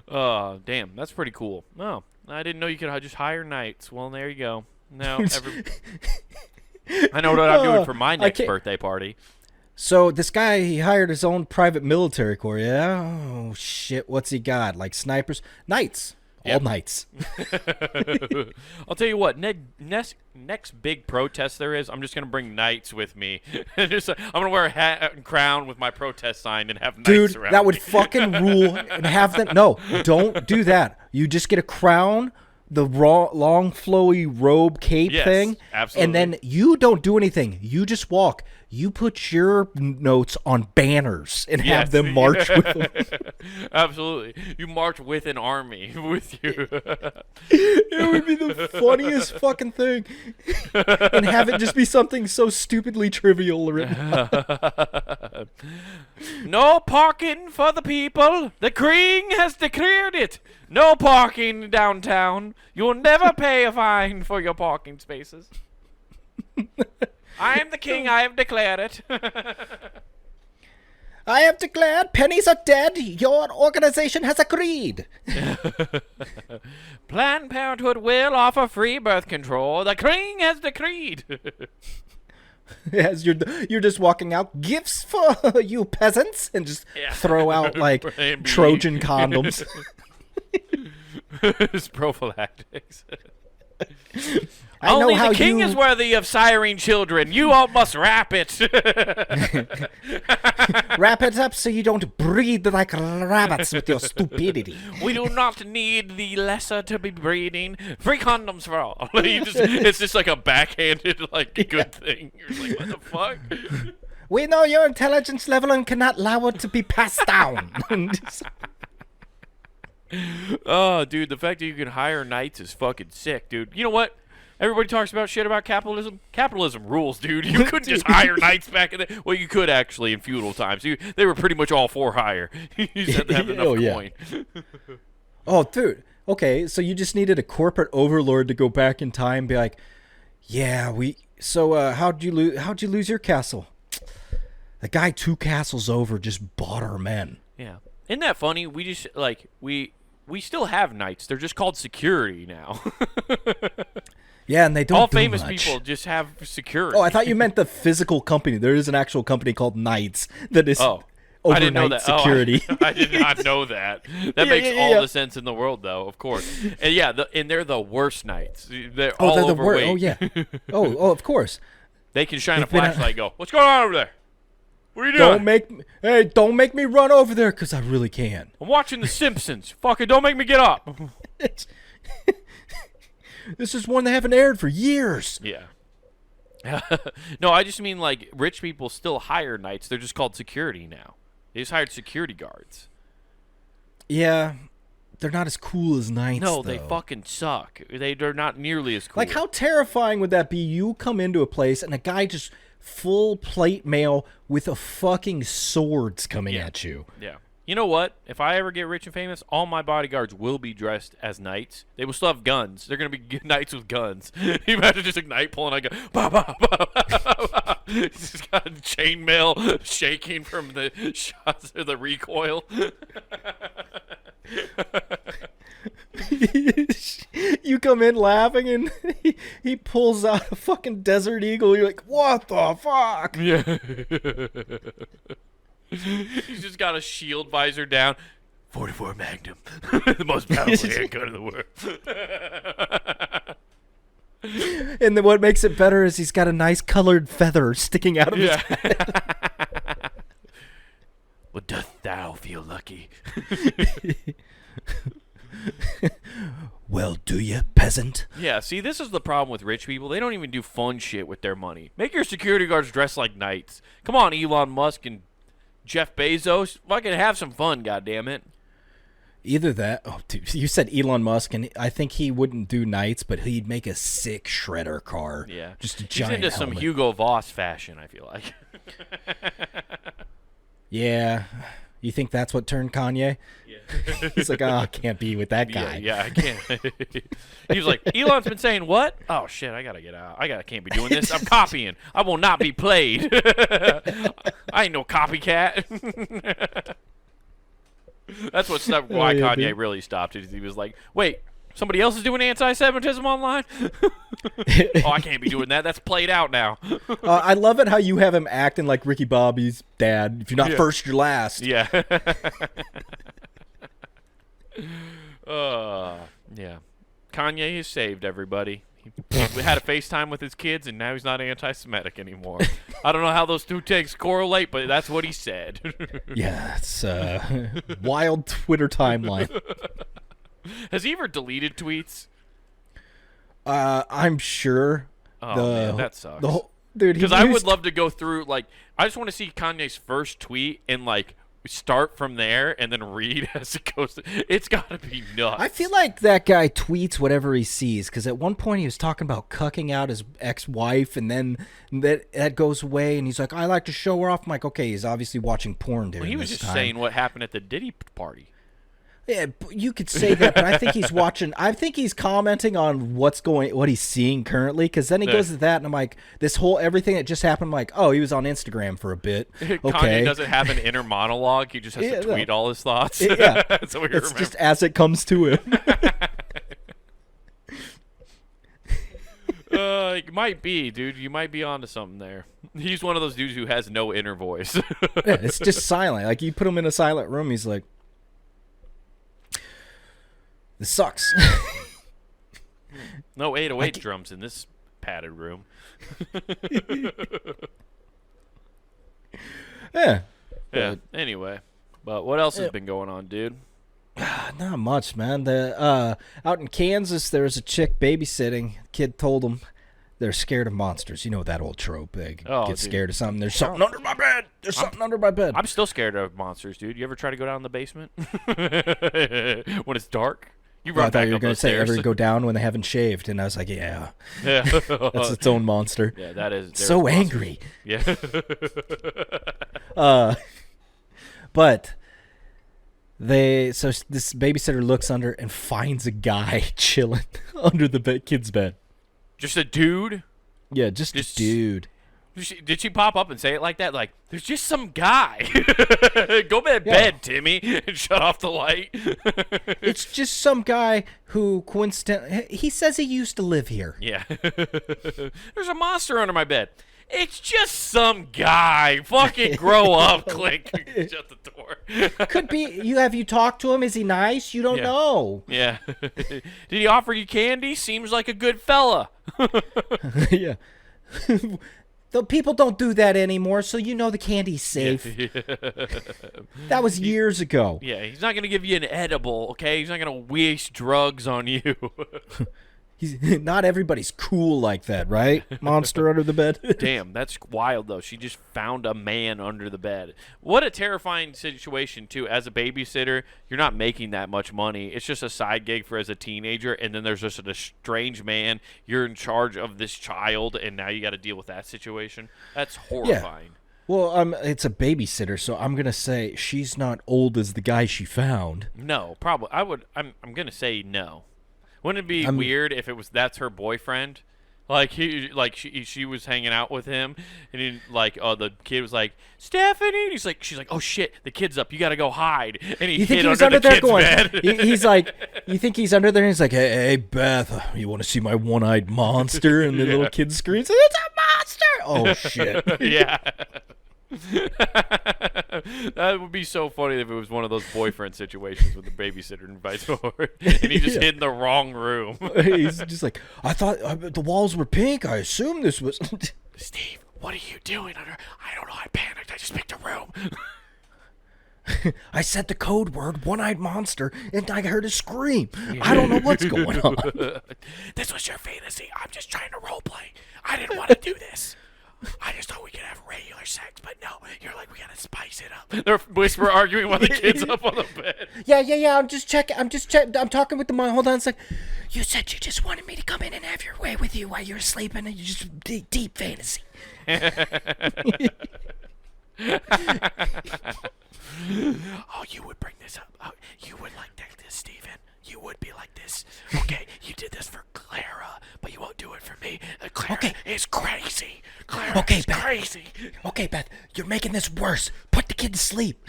Oh, damn, that's pretty cool. Oh, I didn't know you could just hire knights. Well, there you go. Now, I know what I'm doing for my next birthday party. So this guy, he hired his own private military corps. Yeah. Oh shit, what's he got? Like snipers, knights, all knights. I'll tell you what. Next big protest there is, I'm just gonna bring knights with me. I'm gonna wear a hat and crown with my protest sign and have knights around. Dude, that me. would fucking rule. And have them. No, don't do that. You just get a crown, the long flowy robe cape thing, absolutely. And then you don't do anything. You just walk. You put your notes on banners and have them march with them. Absolutely. You march with an army with you. It would be the funniest fucking thing. And have it just be something so stupidly trivial. No parking for the people. The King has declared it. No parking downtown. You'll never pay a fine for your parking spaces. I am the king. I have declared it. I have declared pennies are dead. Your organization has agreed. Planned Parenthood will offer free birth control. The king has decreed. As you're just walking out, gifts for you peasants, and just throw out like Trojan condoms. It's prophylactics. Only the king is worthy of siring children. You all must wrap it. Wrap it up so you don't breed like rabbits with your stupidity. We do not need the lesser to be breeding. Free condoms for all. It's just like a backhanded good thing. You're like, what the fuck? We know your intelligence level and cannot allow it to be passed down. Oh, dude, the fact that you can hire knights is fucking sick, dude. You know what? Everybody talks about shit about capitalism. Capitalism rules, dude. You couldn't just hire knights back in the... Well, you could actually in feudal times. They were pretty much all for hire. You just had to have enough coin. Oh, dude. Okay, so you just needed a corporate overlord to go back in time and be like, yeah, how'd you lose your castle? The guy 2 castles over just bought our men. Yeah. Isn't that funny? We just, we still have knights. They're just called security now. Yeah, and they don't all do famous much. People just have security. Oh, I thought you meant the physical company. There is an actual company called Knights that is I didn't know that. security. I did not know that. That makes all the sense in the world, though, of course. And and they're the worst knights. They're all they're overweight. Oh, yeah. oh, of course. They can shine a flashlight and go, what's going on over there? What are you doing? Don't make me run over there, because I really can. I'm watching The Simpsons. Fuck it, don't make me get up. This is one they haven't aired for years. Yeah. No, I just mean rich people still hire knights. They're just called security now. They just hired security guards. Yeah. They're not as cool as knights, No, though. they fucking suck. They're not nearly as cool. Like, how terrifying would that be? You come into a place and a guy just full plate mail with a fucking swords coming at you. Yeah. You know what? If I ever get rich and famous, all my bodyguards will be dressed as knights. They will still have guns. They're going to be knights with guns. You imagine just a knight pulling a gun. Bah, bah, bah, bah, bah. He's just got chainmail shaking from the shots or the recoil. You come in laughing, and he pulls out a fucking Desert Eagle. You're like, what the fuck? Yeah. He's just got a shield visor down. 44 Magnum. The most powerful handgun in the world. And then what makes it better is he's got a nice colored feather sticking out of his head. Well, doth thou feel lucky? Well, do you, peasant? Yeah, see, this is the problem with rich people. They don't even do fun shit with their money. Make your security guards dress like knights. Come on, Elon Musk and Jeff Bezos. Fucking have some fun, goddammit. Either that. Oh, dude, you said Elon Musk, and I think he wouldn't do knights, but he'd make a sick shredder car. Yeah. Just a He's giant into some helmet. Hugo Boss fashion, I feel like. Yeah. You think that's what turned Kanye? Yeah. He's like, oh, I can't be with that guy. Yeah, I can't. He was like, Elon's been saying what? Oh, shit, I got to get out. Can't be doing this. I'm copying. I will not be played. I ain't no copycat. That's what stopped why yeah, Kanye dude. really stopped it. He was like, wait, somebody else is doing anti-Semitism online? Oh, I can't be doing that. That's played out now. I love it how you have him acting like Ricky Bobby's dad. If you're not first, you're last. Yeah. Yeah. Kanye has saved everybody. He had a FaceTime with his kids, and now he's not anti-Semitic anymore. I don't know how those two things correlate, but that's what he said. Yeah, it's wild Twitter timeline. Has he ever deleted tweets? I'm sure. Oh, man, that sucks. Dude, because I would love to go through, like, I just want to see Kanye's first tweet and, like, start from there and then read as it goes. It's got to be nuts. I feel like that guy tweets whatever he sees, because at one point he was talking about cucking out his ex-wife, and then that goes away, and he's like, I like to show her off. I'm like, okay, he's obviously watching porn during Well, he was this just time. saying what happened at the Diddy party. Yeah, you could say that, but I think he's watching. I think he's commenting on what he's seeing currently, because then he goes to that, and I'm like, everything that just happened. I'm like, oh, he was on Instagram for a bit. Okay, Kanye doesn't have an inner monologue. He just has to tweet all his thoughts. Yeah, That's what we it's remember. just as it comes to him. It might be, dude. You might be onto something there. He's one of those dudes who has no inner voice. Yeah, it's just silent. Like, you put him in a silent room, he's like, this sucks. No 808 drums in this padded room. Yeah. Yeah. Anyway, but what else has been going on, dude? Not much, man. Out in Kansas, there was a chick babysitting. Kid told them they're scared of monsters. You know that old trope. They get scared of something. There's something under my bed. There's something under my bed. I'm still scared of monsters, dude. You ever try to go down in the basement when it's dark? You run I thought back you were up going those to say stairs. ever go down when they haven't shaved, and I was like, yeah, Yeah. that's its own monster. Yeah, that is So monsters. angry. Yeah. But this babysitter looks under and finds a guy chilling under the kid's bed. Just a dude? Yeah, just a dude. Did she pop up and say it like that? Like, there's just some guy. Go to bed, Timmy, and shut off the light. It's just some guy who coincidentally, he says he used to live here. Yeah. There's a monster under my bed. It's just some guy. Fucking grow up. Click. Shut the door. Could be. Have you talked to him? Is he nice? You don't know. Yeah. Did he offer you candy? Seems like a good fella. Yeah. The people don't do that anymore, so you know the candy's safe. That was years ago. Yeah, he's not going to give you an edible, okay? He's not going to waste drugs on you. Not everybody's cool like that, right? Monster under the bed. Damn, that's wild, though. She just found a man under the bed. What a terrifying situation, too. As a babysitter, you're not making that much money. It's just a side gig for as a teenager, and then there's just a strange man. You're in charge of this child, and now you got to deal with that situation. That's horrifying. Yeah. Well, it's a babysitter, so I'm gonna say she's not old as the guy she found. No, probably. I'm gonna say no. Wouldn't it be weird if that's her boyfriend? Like she was hanging out with him, and the kid was like, Stephanie. And she's like, oh shit, the kid's up. You gotta go hide. And he hid under the kid's bed. He's like, you think he's under there? And he's like, hey Beth, you want to see my one-eyed monster? And the little kid screams, it's a monster! Oh shit. Yeah. That would be so funny if it was one of those boyfriend situations with the babysitter invites over, and he just hid in the wrong room. He's just like, I thought the walls were pink. I assumed this was. Steve, what are you doing under? I don't know. I panicked. I just picked a room. I said the code word, one-eyed monster, and I heard a scream. I don't know what's going on. This was your fantasy. I'm just trying to role play. I didn't want to do this. I just thought we could have regular sex, but no, you're like, we gotta spice it up. They're whisper arguing while the kid's up on the bed. Yeah. I'm just checking. I'm talking with the mom. Hold on a sec. You said you just wanted me to come in and have your way with you while you're sleeping, and you just deep fantasy. Oh, you would bring this up. Oh, you would like this, Steven. You would be like this. Okay, you did this for Clara, but you won't do it for me. Clara is crazy. Clara is crazy. Okay, Beth, you're making this worse. Put the kid to sleep.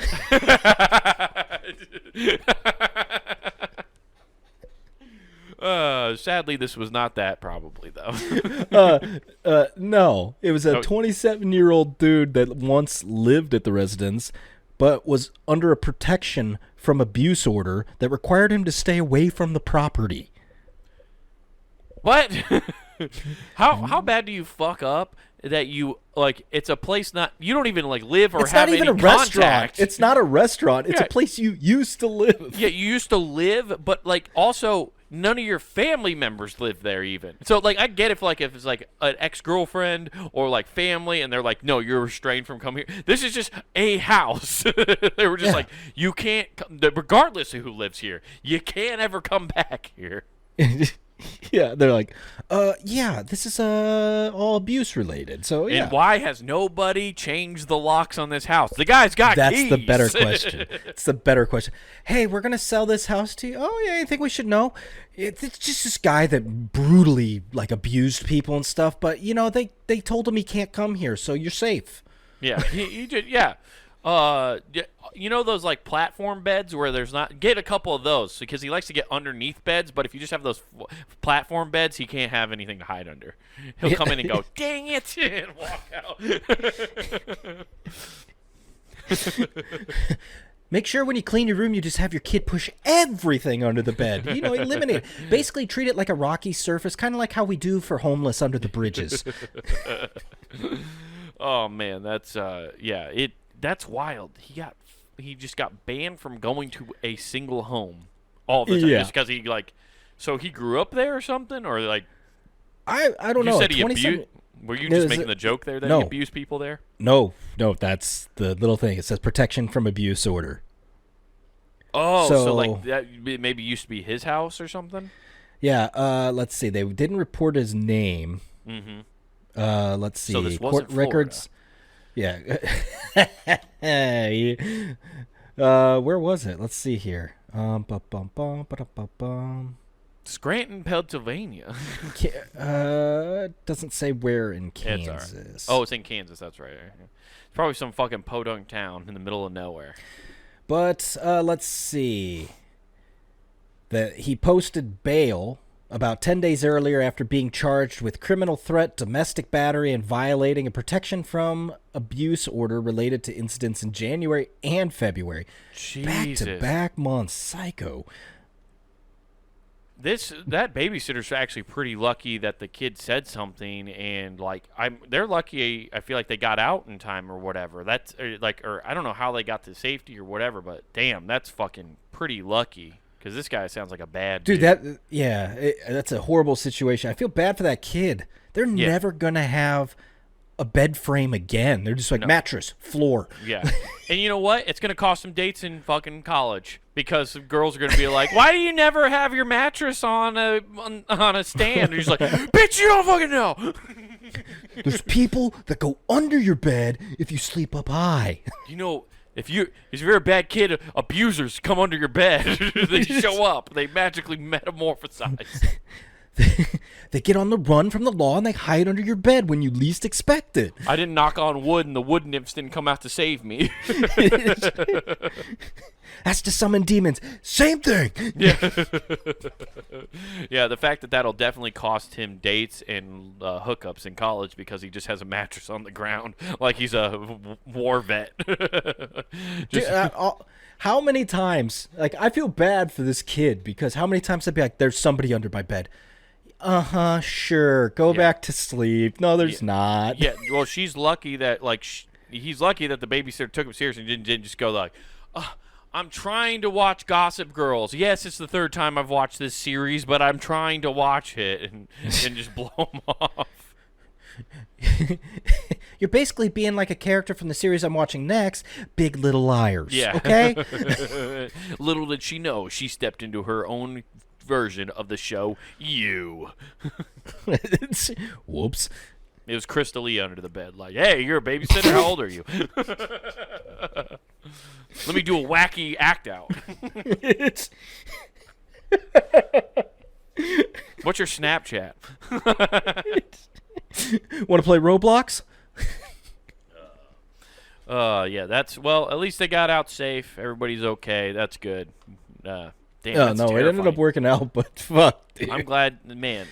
Sadly, this was not that, probably, though. No. It was a 27-year-old dude that once lived at the residence, but was under a protection from abuse order that required him to stay away from the property. What? How bad do you fuck up that you, like, it's a place you don't even, like, live or have any contact? It's not even a restaurant. It's not a restaurant. It's a place you used to live. Yeah, you used to live, but, like, also none of your family members live there even. So, like, I get if it's like an ex-girlfriend or like family, and they're like, no, you're restrained from coming here. This is just a house. They were just like, you can't, regardless of who lives here, you can't ever come back here. Yeah, they're like, this is all abuse related. So yeah. And why has nobody changed the locks on this house? The guy's got That's keys. the better question. It's the better question. Hey, we're gonna sell this house to you. Oh yeah, I think we should know. It's just this guy that brutally like abused people and stuff. But you know they told him he can't come here, so you're safe. Yeah, he just you know those like platform beds where there's not, get a couple of those because he likes to get underneath beds, but if you just have those platform beds, he can't have anything to hide under. He'll come in and go, dang it, and walk out. Make sure when you clean your room, you just have your kid push everything under the bed. You know, eliminate it. Basically, treat it like a rocky surface, kind of like how we do for homeless under the bridges. Oh man, that's that's wild. He just got banned from going to a single home all the time just because he so he grew up there or something, or like I don't know. Said he abused. Were you just making the joke there that he abused people there? No, that's the little thing. It says protection from abuse order. Oh, so like that maybe used to be his house or something? Yeah, let's see. They didn't report his name. Mm-hmm. Let's see. So this wasn't court records. Yeah. Where was it? Let's see here. Scranton, Pennsylvania. Doesn't say where in Kansas. Right. Oh, it's in Kansas. That's right. It's probably some fucking podunk town in the middle of nowhere. But let's see. That he posted bail about 10 days earlier after being charged with criminal threat, domestic battery, and violating a protection from abuse order related to incidents in January and February. Jesus. Back-to-back months. Psycho. That babysitter's actually pretty lucky that the kid said something, and they're lucky. I feel like they got out in time or whatever. That's or I don't know how they got to safety or whatever, but damn, that's fucking pretty lucky. Because this guy sounds like a bad dude. That's a horrible situation. I feel bad for that kid. They're never gonna have a bed frame again. They're just like mattress, floor. Yeah. And you know what? It's gonna cost them dates in fucking college because girls are gonna be like, "Why do you never have your mattress on a stand?" And he's like, "Bitch, you don't fucking know." There's people that go under your bed if you sleep up high. You know. If you're a bad kid, abusers come under your bed. They show up. They magically metamorphosize. They get on the run from the law and they hide under your bed when you least expect it. I didn't knock on wood and the wood nymphs didn't come out to save me. That's to summon demons. Same thing. Yeah. Yeah, the fact that that'll definitely cost him dates and hookups in college because he just has a mattress on the ground like he's a war vet. How many times, like, I feel bad for this kid because how many times I'd be like, there's somebody under my bed. Sure. Go back to sleep. No, there's not. Yeah, well, she's lucky that, like, he's lucky that the babysitter took him seriously and didn't just go like, I'm trying to watch Gossip Girls. Yes, it's the third time I've watched this series, but I'm trying to watch it and just blow him off. You're basically being like a character from the series I'm watching next, Big Little Liars. Yeah. Okay? Little did she know, she stepped into her own version of the show, You. Whoops. It was Crystal Lee under the bed, like, hey, you're a babysitter? How old are you? Let me do a wacky act out. What's your Snapchat? Want to play Roblox? Yeah, well, at least they got out safe. Everybody's okay. That's good. Damn, that's no, it ended terrifying. up working out, but fuck, dude. I'm glad, man.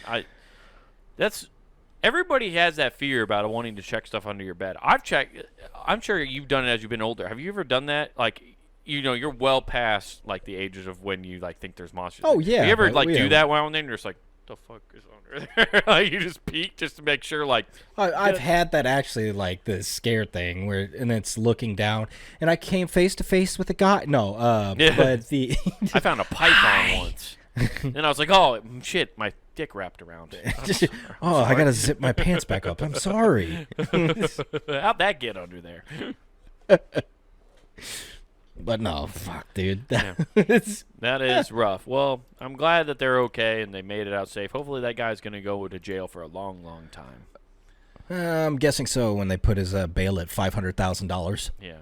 Everybody has that fear about wanting to check stuff under your bed. I've checked. I'm sure you've done it as you've been older. Have you ever done that? Like, you're well past like the ages of when you like think there's monsters. Oh yeah. You ever do that while then you're just like, the fuck is under there? Like, you just peek just to make sure. Like, I've had that actually, like the scare thing and it's looking down, and I came face to face with a guy. No, but the I found a python once, and I was like, oh shit, my dick wrapped around. I gotta zip my pants back up. I'm sorry. How'd that get under there? But no, fuck, dude. That is rough. Well, I'm glad that they're okay and they made it out safe. Hopefully that guy's going to go to jail for a long, long time. I'm guessing so when they put his bail at $500,000. Yeah.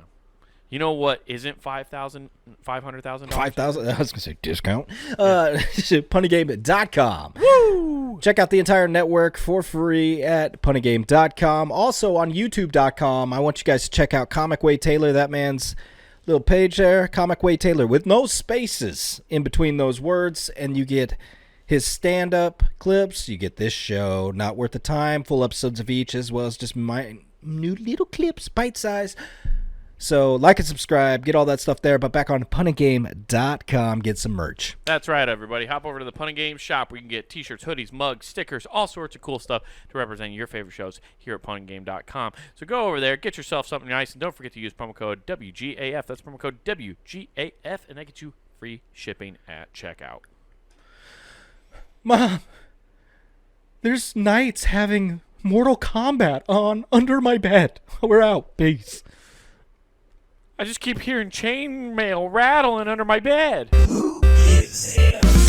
You know what isn't $500,000? $5,000? I was going to say discount. Punnygame.com. Woo! Check out the entire network for free at punnygame.com. Also on youtube.com, I want you guys to check out Comic Way Taylor. That man's little page there, Comic Way Taylor, with no spaces in between those words, and you get his stand-up clips. You get this show, Not Worth the Time, full episodes of each, as well as just my new little clips, bite-size. So like and subscribe, get all that stuff there, but back on punnygame.com, get some merch. That's right, everybody. Hop over to the Punny Game shop where you can get t-shirts, hoodies, mugs, stickers, all sorts of cool stuff to represent your favorite shows here at punnygame.com. So go over there, get yourself something nice, and don't forget to use promo code WGAF. That's promo code WGAF, and that gets you free shipping at checkout. Mom, there's knights having Mortal Kombat on under my bed. We're out. Peace. I just keep hearing chainmail rattling under my bed. Who is it?